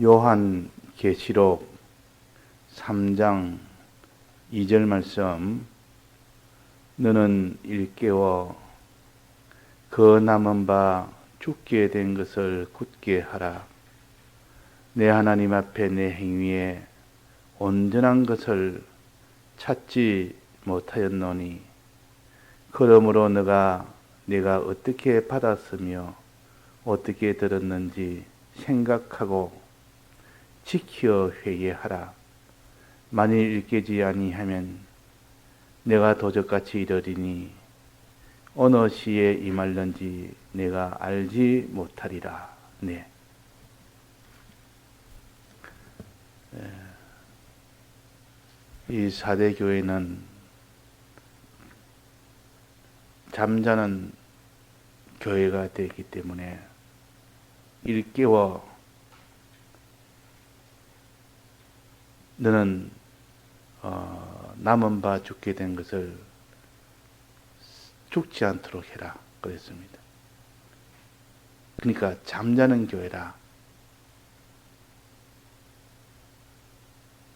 요한 계시록 3장 2절 말씀. 너는 일깨워 그 남은 바 죽게 된 것을 굳게 하라. 내 하나님 앞에 내 행위에 온전한 것을 찾지 못하였노니 그러므로 내가 어떻게 받았으며 어떻게 들었는지 생각하고 지켜 회개하라. 만일 일깨지 아니하면 내가 도적같이 이르리니 어느 시에 임할는지 내가 알지 못하리라. 네. 이 사대 교회는 잠자는 교회가 되기 때문에 일깨워 너는 남은 바 죽게 된 것을 죽지 않도록 해라 그랬습니다. 그러니까 잠자는 교회라.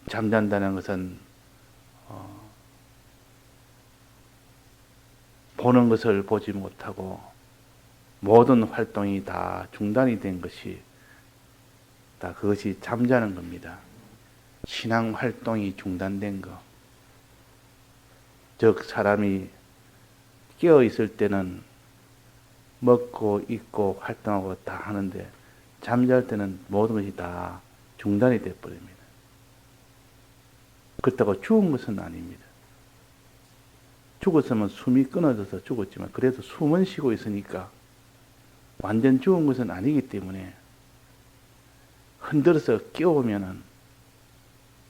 잠잔다는 것은 보는 것을 보지 못하고 모든 활동이 다 중단이 된 것이 다 그것이 잠자는 겁니다. 신앙 활동이 중단된 거. 즉 사람이 깨어 있을 때는 먹고 입고 활동하고 다 하는데 잠잘 때는 모든 것이 다 중단이 돼 버립니다. 그렇다고 죽은 것은 아닙니다. 죽었으면 숨이 끊어져서 죽었지만 그래도 숨은 쉬고 있으니까 완전 죽은 것은 아니기 때문에 흔들어서 깨우면은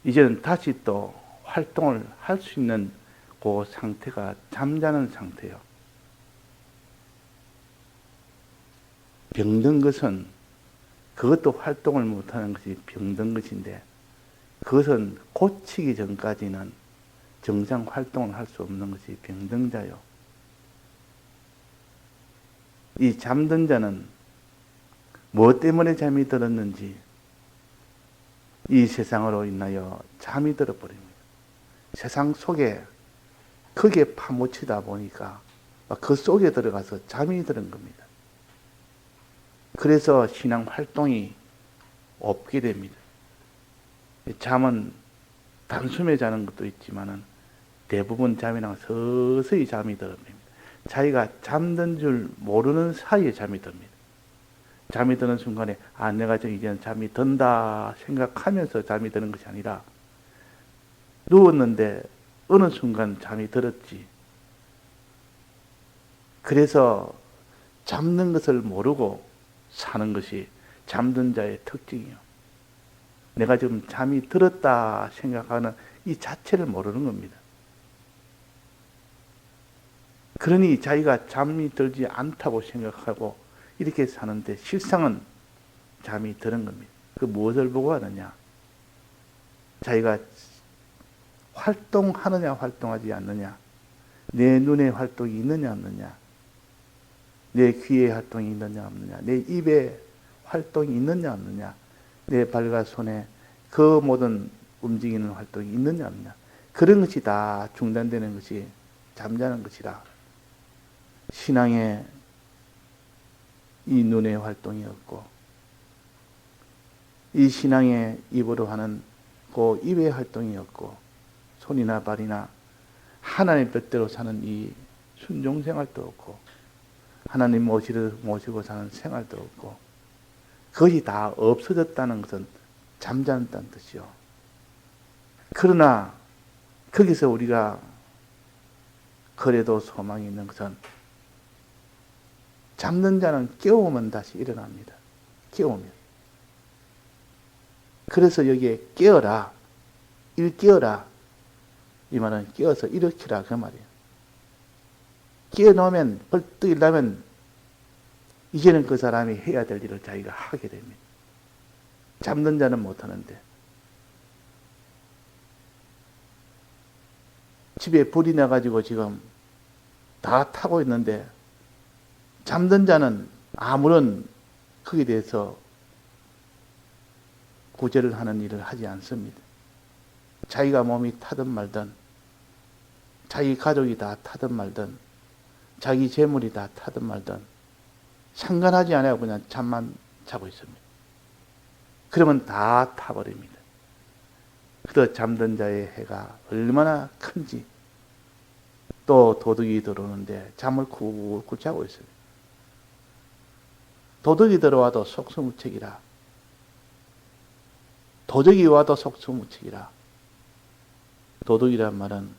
이제는 다시 또 활동을 할 수 있는 그 상태가 잠자는 상태예요. 병든 것은 그것도 활동을 못하는 것이 병든 것인데 그것은 고치기 전까지는 정상 활동을 할 수 없는 것이 병든자요. 이 잠든 자는 무엇 때문에 잠이 들었는지 이 세상으로 인하여 잠이 들어버립니다. 세상 속에 크게 파묻히다 보니까 그 속에 들어가서 잠이 드는 겁니다. 그래서 신앙 활동이 없게 됩니다. 잠은 단숨에 자는 것도 있지만은 대부분 잠이 나면 서서히 잠이 들어옵니다. 자기가 잠든 줄 모르는 사이에 잠이 듭니다. 잠이 드는 순간에 내가 이제는 잠이 든다 생각하면서 잠이 드는 것이 아니라 누웠는데 어느 순간 잠이 들었지. 그래서 잠든 것을 모르고 사는 것이 잠든 자의 특징이요. 내가 지금 잠이 들었다 생각하는 이 자체를 모르는 겁니다. 그러니 자기가 잠이 들지 않다고 생각하고 이렇게 사는데 실상은 잠이 드는 겁니다. 그 무엇을 보고 하느냐? 자기가 활동하느냐 활동하지 않느냐? 내 눈에 활동이 있느냐 없느냐? 내 귀에 활동이 있느냐 없느냐? 내 입에 활동이 있느냐 없느냐? 내 발과 손에 그 모든 움직이는 활동이 있느냐 없느냐? 그런 것이 다 중단되는 것이 잠자는 것이라. 신앙에 이 눈의 활동이 없고 이 신앙의 입으로 하는 그 입의 활동이 없고 손이나 발이나 하나님 뜻대로 사는 이 순종 생활도 없고 하나님 모시고 사는 생활도 없고 그것이 다 없어졌다는 것은 잠잠다는 뜻이요. 그러나 거기서 우리가 그래도 소망이 있는 것은 잠든 자는 깨우면 다시 일어납니다. 깨우면. 그래서 여기에 깨어라, 일깨어라 이 말은 깨어서 일으키라 그 말이에요. 깨어놓으면 벌떡 일어나면 이제는 그 사람이 해야 될 일을 자기가 하게 됩니다. 잠든 자는 못하는데 집에 불이 나가지고 지금 다 타고 있는데 잠든 자는 아무런 거기에 대해서 구제를 하는 일을 하지 않습니다. 자기가 몸이 타든 말든, 자기 가족이 다 타든 말든, 자기 재물이 다 타든 말든 상관하지 않아요. 그냥 잠만 자고 있습니다. 그러면 다 타버립니다. 그래서 잠든 자의 해가 얼마나 큰지. 또 도둑이 들어오는데 잠을 쿨쿨 자고 있습니다. 도둑이 들어와도 속수무책이라. 도적이 와도 속수무책이라. 도둑이란 말은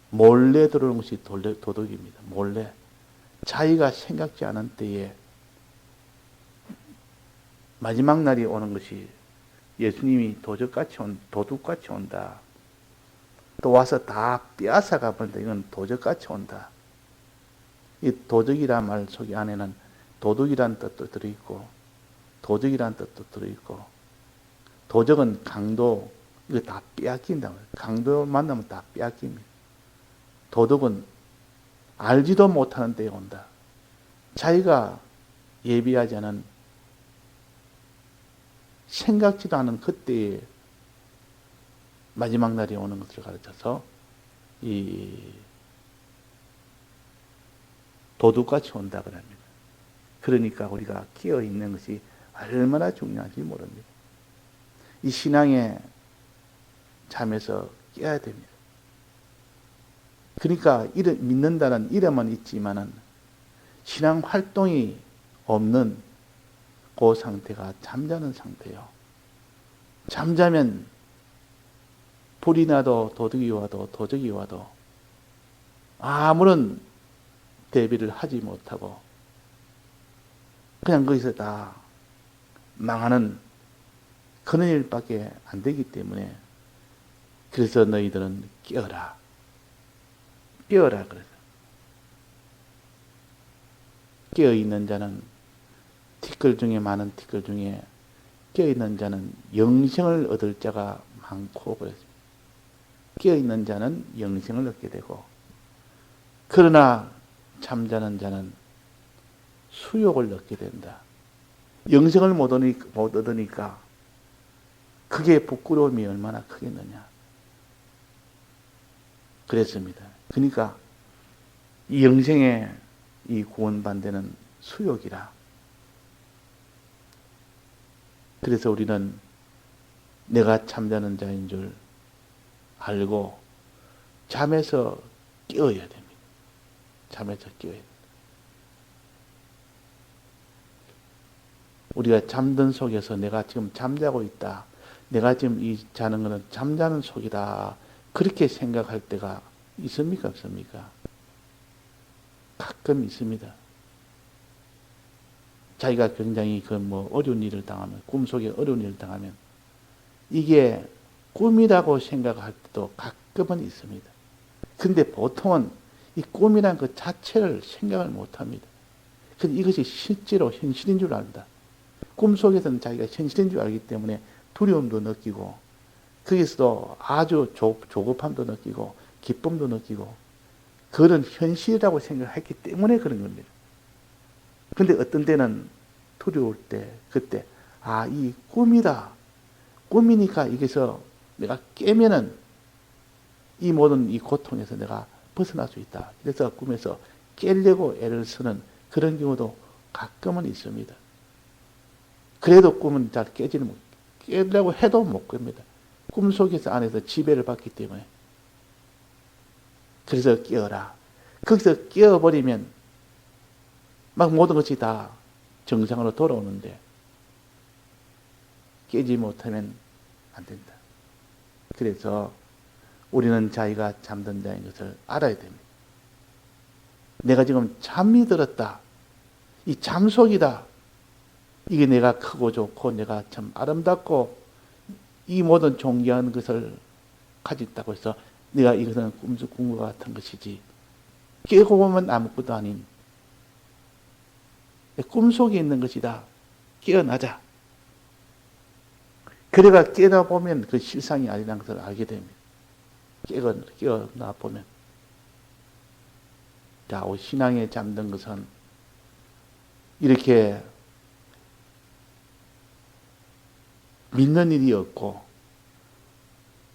몰래 들어오는 것이 도둑입니다. 몰래. 자기가 생각지 않은 때에 마지막 날이 오는 것이 예수님이 도둑같이 온다. 또 와서 다 빼앗아가 버린다. 이건 도적같이 온다. 이 도적이란 말 속에 안에는 도둑이란 뜻도 들어있고, 도적이란 뜻도 들어있고, 도적은 강도, 이거 다 빼앗긴다. 강도 만나면 다 빼앗깁니다. 도둑은 알지도 못하는 때에 온다. 자기가 예비하지 않은, 생각지도 않은 그때에 마지막 날이 오는 것을 가르쳐서 이 도둑같이 온다 그럽니다. 그러니까 우리가 깨어 있는 것이 얼마나 중요한지 모릅니다. 이 신앙의 잠에서 깨어야 됩니다. 그러니까 믿는다는 이름은 있지만은 신앙 활동이 없는 그 상태가 잠자는 상태예요. 잠자면 불이 나도 도둑이 와도 도적이 와도 아무런 대비를 하지 못하고 그냥 거기서 다 망하는 그런 일밖에 안 되기 때문에 그래서 너희들은 깨어라. 깨어라 그래서. 깨어있는 자는 티끌 중에 많은 티끌 중에 깨어있는 자는 영생을 얻을 자가 많고 그랬습니다. 깨어있는 자는 영생을 얻게 되고 그러나 잠자는 자는 수욕을 얻게 된다. 영생을 못 얻으니까 그게 부끄러움이 얼마나 크겠느냐. 그랬습니다. 그러니까 이 영생의 이 구원반대는 수욕이라. 그래서 우리는 내가 잠자는 자인 줄 알고 잠에서 깨어야 됩니다. 잠에서 깨어야 됩니다. 우리가 잠든 속에서 내가 지금 잠자고 있다. 내가 지금 이 자는 것은 잠자는 속이다. 그렇게 생각할 때가 있습니까? 없습니까? 가끔 있습니다. 자기가 굉장히 어려운 일을 당하면, 꿈속에 어려운 일을 당하면, 이게 꿈이라고 생각할 때도 가끔은 있습니다. 근데 보통은 이 꿈이란 그 자체를 생각을 못 합니다. 근데 이것이 실제로 현실인 줄 안다. 꿈속에서는 자기가 현실인 줄 알기 때문에 두려움도 느끼고, 거기서도 아주 조급함도 느끼고, 기쁨도 느끼고, 그런 현실이라고 생각했기 때문에 그런 겁니다. 근데 어떤 때는 두려울 때, 그때, 이 꿈이다. 꿈이니까 여기서 내가 깨면은 이 모든 이 고통에서 내가 벗어날 수 있다. 그래서 꿈에서 깨려고 애를 쓰는 그런 경우도 가끔은 있습니다. 그래도 꿈은 잘 깨지는 못, 깨려고 해도 못 깹니다. 꿈속에서 안에서 지배를 받기 때문에. 그래서 깨어라. 거기서 깨어버리면 막 모든 것이 다 정상으로 돌아오는데 깨지 못하면 안 된다. 그래서 우리는 자기가 잠든 자인 것을 알아야 됩니다. 내가 지금 잠이 들었다. 이 잠속이다. 이게 내가 크고 좋고 내가 참 아름답고 이 모든 존귀한 것을 가졌다고 해서 내가 이것은 꿈과 같은 것이지. 깨고 보면 아무것도 아닌 꿈속에 있는 것이다. 깨어나자. 그래가 깨어나 보면 그 실상이 아니라는 것을 알게 됩니다. 깨어나 보면. 자, 신앙에 잠든 것은 이렇게 믿는 일이 없고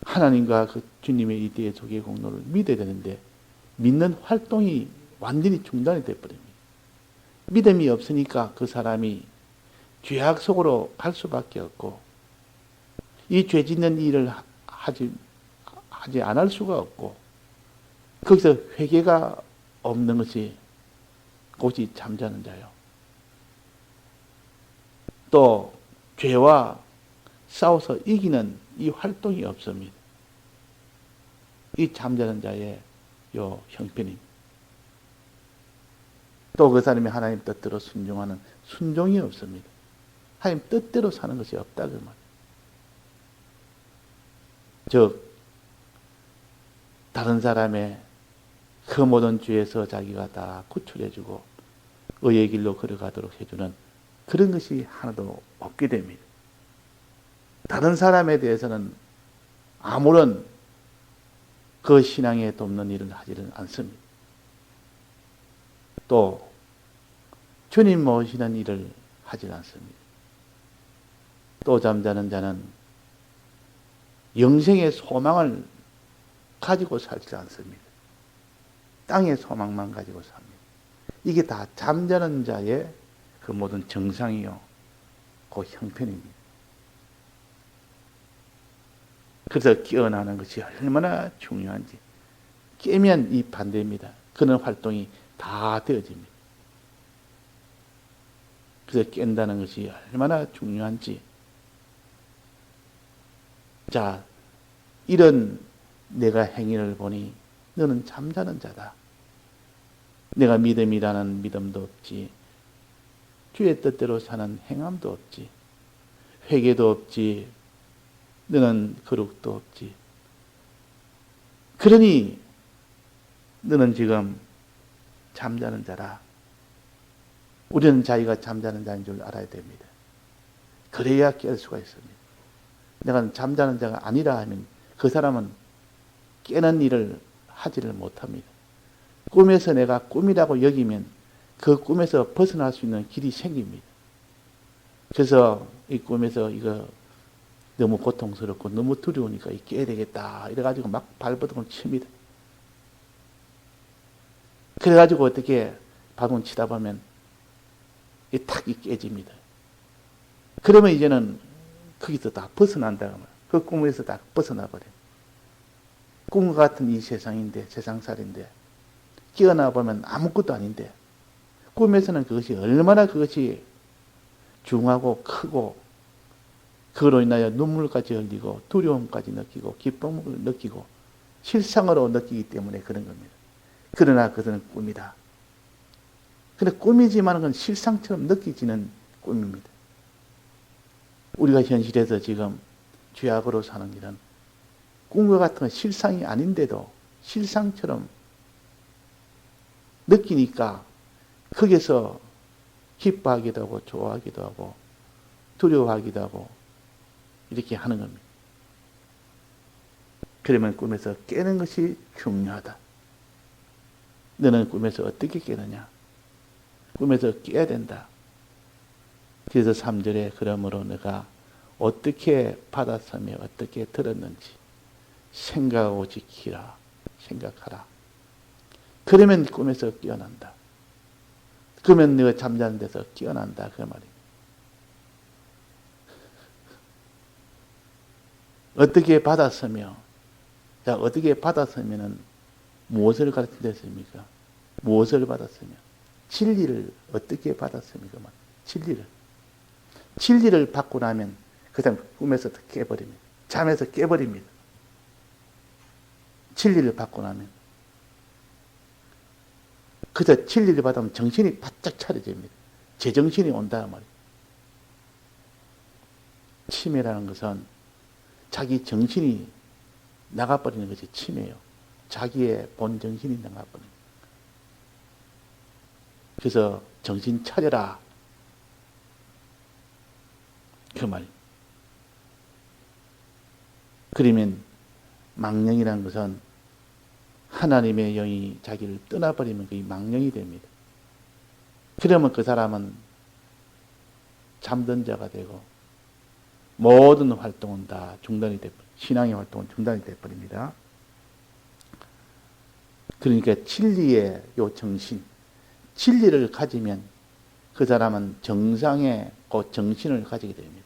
하나님과 그 주님의 이대의 조기의 공로를 믿어야 되는데 믿는 활동이 완전히 중단이 되어버립니다. 믿음이 없으니까 그 사람이 죄악 속으로 갈 수밖에 없고 이 죄 짓는 일을 하지 안 할 수가 없고 거기서 회개가 없는 것이 곧이 잠자는 자요. 또 죄와 싸워서 이기는 이 활동이 없습니다. 이 잠자는 자의 요 형편입니다. 또 그 사람이 하나님 뜻대로 순종하는 순종이 없습니다. 하나님 뜻대로 사는 것이 없다 그 말. 즉 다른 사람의 그 모든 죄에서 자기가 다 구출해주고 의의 길로 걸어가도록 해주는 그런 것이 하나도 없게 됩니다. 다른 사람에 대해서는 아무런 그 신앙에 돕는 일을 하지는 않습니다. 또 주님 모시는 일을 하지 않습니다. 또 잠자는 자는 영생의 소망을 가지고 살지 않습니다. 땅의 소망만 가지고 삽니다. 이게 다 잠자는 자의 그 모든 정상이요, 그 형편입니다. 그래서 깨어나는 것이 얼마나 중요한지. 깨면 이 반대입니다. 그런 활동이 다 되어집니다. 그래서 깬다는 것이 얼마나 중요한지. 자, 이런 내가 행위를 보니 너는 잠자는 자다. 내가 믿음이라는 믿음도 없지. 주의 뜻대로 사는 행함도 없지. 회개도 없지. 너는 거룩도 없지. 그러니 너는 지금 잠자는 자라. 우리는 자기가 잠자는 자인 줄 알아야 됩니다. 그래야 깰 수가 있습니다. 내가 잠자는 자가 아니라 하면 그 사람은 깨는 일을 하지를 못합니다. 꿈에서 내가 꿈이라고 여기면 그 꿈에서 벗어날 수 있는 길이 생깁니다. 그래서 이 꿈에서 이거 너무 고통스럽고 너무 두려우니까 깨야 되겠다 이래가지고 막 발버둥을 칩니다. 그래가지고 어떻게 발버둥 치다 보면 탁 깨집니다. 그러면 이제는 거기서 다 벗어난다. 그 꿈에서 다 벗어나 버려요. 꿈과 같은 이 세상인데, 세상살인데, 깨어나 보면 아무것도 아닌데, 꿈에서는 그것이 얼마나 그것이 중하고 크고, 그로 인하여 눈물까지 흘리고, 두려움까지 느끼고, 기쁨을 느끼고, 실상으로 느끼기 때문에 그런 겁니다. 그러나 그것은 꿈이다. 근데 꿈이지만 그건 실상처럼 느끼지는 꿈입니다. 우리가 현실에서 지금 죄악으로 사는 일은 꿈과 같은 건 실상이 아닌데도 실상처럼 느끼니까 거기서 기뻐하기도 하고 좋아하기도 하고 두려워하기도 하고 이렇게 하는 겁니다. 그러면 꿈에서 깨는 것이 중요하다. 너는 꿈에서 어떻게 깨느냐? 꿈에서 깨야 된다. 그래서 3절에 그러므로 내가 어떻게 받았으며 어떻게 들었는지 생각하고 지키라. 생각하라. 그러면 꿈에서 깨어난다. 그러면 네가 잠자는 데서 깨어난다. 그 말이에요. 어떻게 받았으며, 자, 어떻게 받았으면은 무엇을 가르치셨습니까? 무엇을 받았으며? 진리를 어떻게 받았습니까? 진리를. 진리를 받고 나면 그 다음 꿈에서 깨버립니다. 잠에서 깨버립니다. 진리를 받고 나면. 그래서 진리를 받으면 정신이 바짝 차려집니다. 제정신이 온다 말이에요. 치매라는 것은 자기 정신이 나가버리는 것이 치매예요. 자기의 본 정신이 나가버리는 거예요. 그래서 정신 차려라. 그 말. 그러면 망령이라는 것은 하나님의 영이 자기를 떠나버리면 그게 망령이 됩니다. 그러면 그 사람은 잠든 자가 되고 모든 활동은 다 중단이 돼, 신앙의 활동은 중단이 돼버립니다. 그러니까 진리의 요 정신, 진리를 가지면 그 사람은 정상의 그 정신을 가지게 됩니다.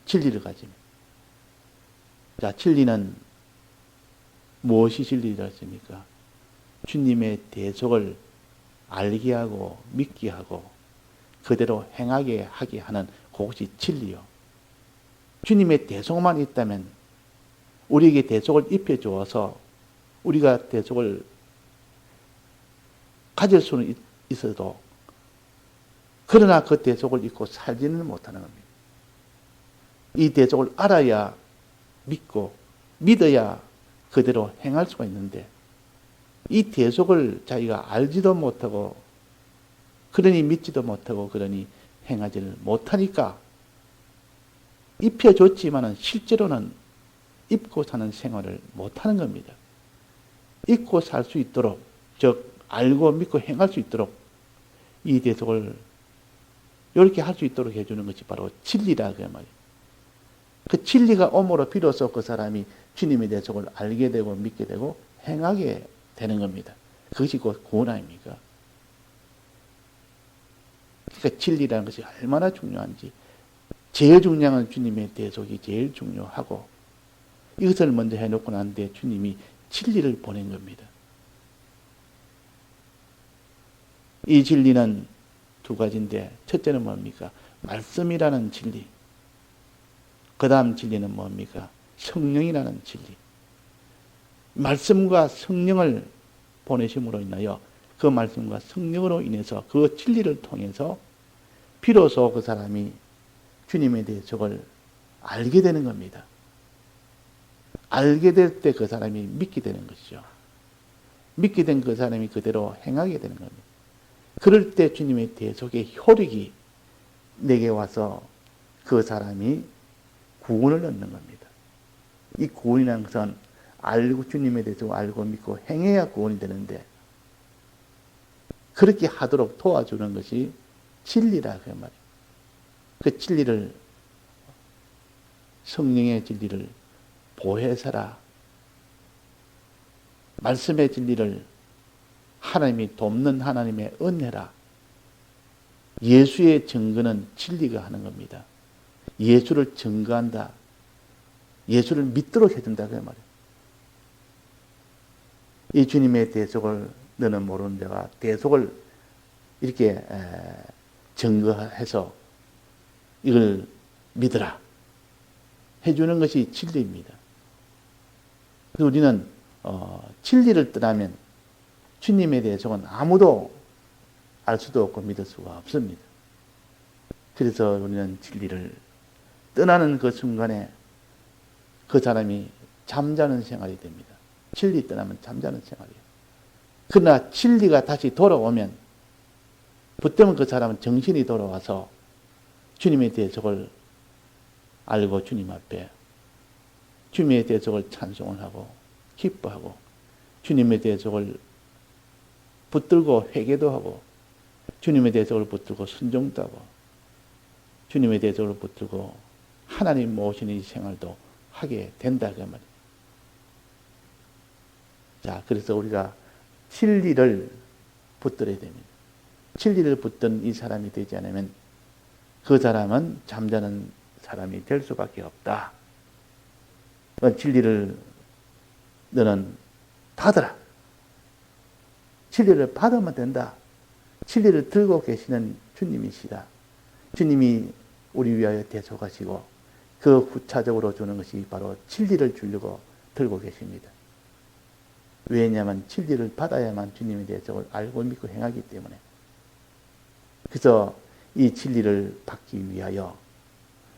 진리를 가지면. 자, 진리는 무엇이 진리였습니까? 주님의 대속을 알게 하고 믿게 하고 그대로 행하게 하게 하는 그것이 진리요. 주님의 대속만 있다면 우리에게 대속을 입혀 주어서 우리가 대속을 가질 수는 있어도 그러나 그 대속을 잊고 살지는 못하는 겁니다. 이 대속을 알아야 믿고 믿어야 그대로 행할 수가 있는데 이 대속을 자기가 알지도 못하고 그러니 믿지도 못하고 그러니 행하지를 못하니까 입혀줬지만은 실제로는 입고 사는 생활을 못하는 겁니다. 입고 살 수 있도록 즉 알고 믿고 행할 수 있도록 이 대속을 이렇게 할 수 있도록 해주는 것이 바로 진리라 그 말이에요. 그 진리가 옴으로 비로소 그 사람이 주님의 대속을 알게 되고 믿게 되고 행하게 되는 겁니다. 그것이 곧 구원 아닙니까? 그러니까 진리라는 것이 얼마나 중요한지 제일 중요한 건 주님의 대속이 제일 중요하고 이것을 먼저 해놓고 난 뒤에 주님이 진리를 보낸 겁니다. 이 진리는 두 가지인데 첫째는 뭡니까? 말씀이라는 진리. 그 다음 진리는 뭡니까? 성령이라는 진리. 말씀과 성령을 보내심으로 인하여 그 말씀과 성령으로 인해서 그 진리를 통해서 비로소 그 사람이 주님에 대해서를 알게 되는 겁니다. 알게 될 때 그 사람이 믿게 되는 것이죠. 믿게 된 그 사람이 그대로 행하게 되는 겁니다. 그럴 때 주님의 대속의 효력이 내게 와서 그 사람이 구원을 얻는 겁니다. 이 구원이라는 것은 알고 주님에 대해서 알고 믿고 행해야 구원이 되는데 그렇게 하도록 도와주는 것이 진리라 그 말이에요. 그 진리를 성령의 진리를 보혜사라 말씀의 진리를 하나님이 돕는 하나님의 은혜라 예수의 증거는 진리가 하는 겁니다. 예수를 증거한다. 예수를 믿도록 해준다 그 말이에요. 이 주님의 대속을 너는 모르는 자가 대속을 이렇게 증거해서 이걸 믿으라 해주는 것이 진리입니다. 그래서 우리는 진리를 떠나면 주님에 대해서는 아무도 알 수도 없고 믿을 수가 없습니다. 그래서 우리는 진리를 떠나는 그 순간에 그 사람이 잠자는 생활이 됩니다. 진리 떠나면 잠자는 생활이에요. 그러나 진리가 다시 돌아오면 붙들면 그 사람은 정신이 돌아와서 주님의 대속을 알고 주님 앞에 주님의 대속을 찬송을 하고 기뻐하고 주님의 대속을 붙들고 회개도 하고 주님의 대속을 붙들고 순종도 하고 주님의 대속을 붙들고 하나님 모시는 이 생활도 하게 된다 그 말이에요. 자, 그래서 우리가 진리를 붙들어야 됩니다. 진리를 붙든 이 사람이 되지 않으면 그 사람은 잠자는 사람이 될 수밖에 없다. 진리를 너는 받아라. 진리를 받으면 된다. 진리를 들고 계시는 주님이시다. 주님이 우리 위하여 대속하시고 그 후차적으로 주는 것이 바로 진리를 주려고 들고 계십니다. 왜냐하면 진리를 받아야만 주님의 대속을 알고 믿고 행하기 때문에. 그래서 이 진리를 받기 위하여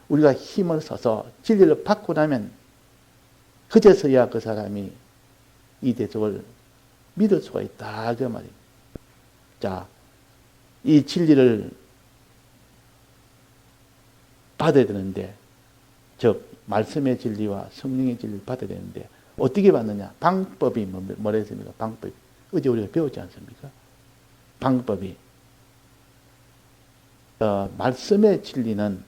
우리가 힘을 써서 진리를 받고 나면 그제서야 그 사람이 이 대속을 믿을 수가 있다 그 말입니다. 자, 이 진리를 받아야 되는데 즉 말씀의 진리와 성령의 진리를 받아야 되는데 어떻게 받느냐? 방법이 뭐라 했습니까? 방법. 어제 우리가 배웠지 않습니까? 방법이 말씀의 진리는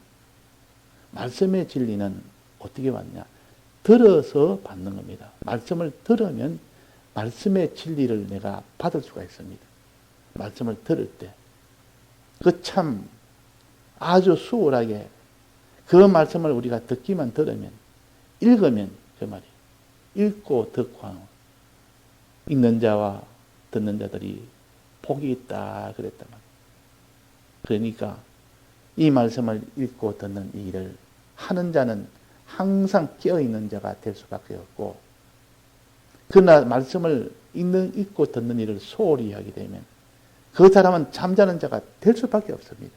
말씀의 진리는 어떻게 받냐? 들어서 받는 겁니다. 말씀을 들으면 말씀의 진리를 내가 받을 수가 있습니다. 말씀을 들을 때. 그 참 아주 수월하게 그 말씀을 우리가 듣기만 들으면, 읽으면 그 말이 읽고 듣고 하는 읽는 자와 듣는 자들이 복이 있다 그랬단 말이에요. 그러니까 이 말씀을 읽고 듣는 이 일을 하는 자는 항상 깨어있는 자가 될 수밖에 없고, 그러나 말씀을 읽고 듣는 일을 소홀히 하게 되면 그 사람은 잠자는 자가 될 수밖에 없습니다.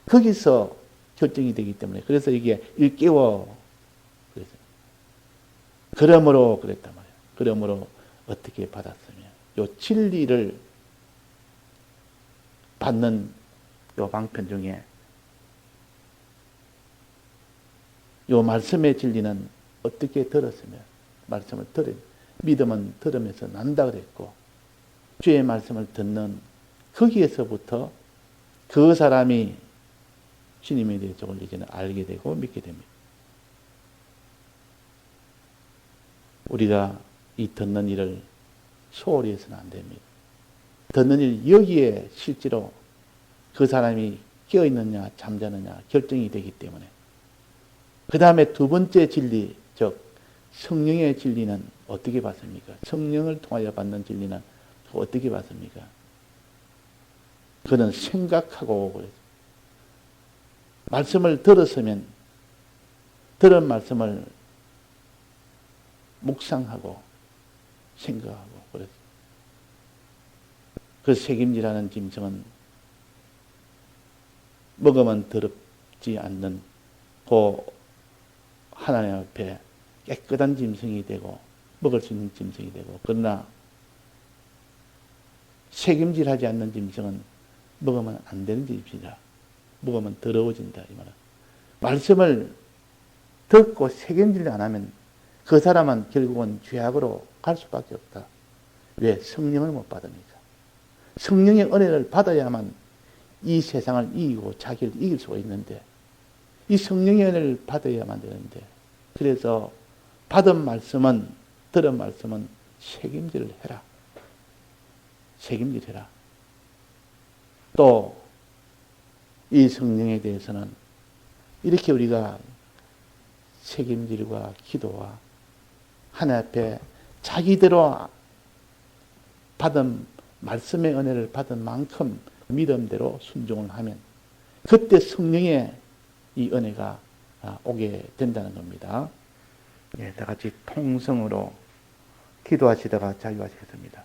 거기서 결정이 되기 때문에, 그래서 이게 일깨워. 그러므로 그랬단 말이에요. 그러므로 어떻게 받았으면, 요 진리를 받는 요 방편 중에 요 말씀의 진리는 어떻게 들었으면, 말씀을 믿음은 들으면서 난다 그랬고, 주의 말씀을 듣는 거기에서부터 그 사람이 주님에 대해 조금 이제는 알게 되고 믿게 됩니다. 우리가 이 듣는 일을 소홀히 해서는 안 됩니다. 듣는 일, 여기에 실제로 그 사람이 깨어있느냐 잠자느냐 결정이 되기 때문에, 그 다음에 두 번째 진리, 즉 성령의 진리는 어떻게 받습니까? 성령을 통하여 받는 진리는 어떻게 받습니까? 그는 생각하고 그래서 말씀을 들었으면 들은 말씀을 묵상하고 생각하고 그래서 그 책임지라는 짐승은 먹으면 더럽지 않는 그 하나님 앞에 깨끗한 짐승이 되고 먹을 수 있는 짐승이 되고, 그러나 책임질하지 않는 짐승은 먹으면 안 되는 짐승이다. 먹으면 더러워진다 이 말은. 말씀을 듣고 책임질 안 하면 그 사람은 결국은 죄악으로 갈 수밖에 없다. 왜? 성령을 못 받으니까. 성령의 은혜를 받아야만 이 세상을 이기고 자기를 이길 수가 있는데, 이 성령의 은혜를 받아야만 되는데, 그래서 받은 말씀은, 들은 말씀은 책임질 해라. 책임질 해라. 또 이 성령에 대해서는 이렇게 우리가 책임질과 기도와 하나님 앞에 자기대로 받은 말씀의 은혜를 받은 만큼 믿음대로 순종을 하면 그때 성령의 이 은혜가 오게 된다는 겁니다. 예, 다 같이 통성으로 기도하시다가 자유하시겠습니다.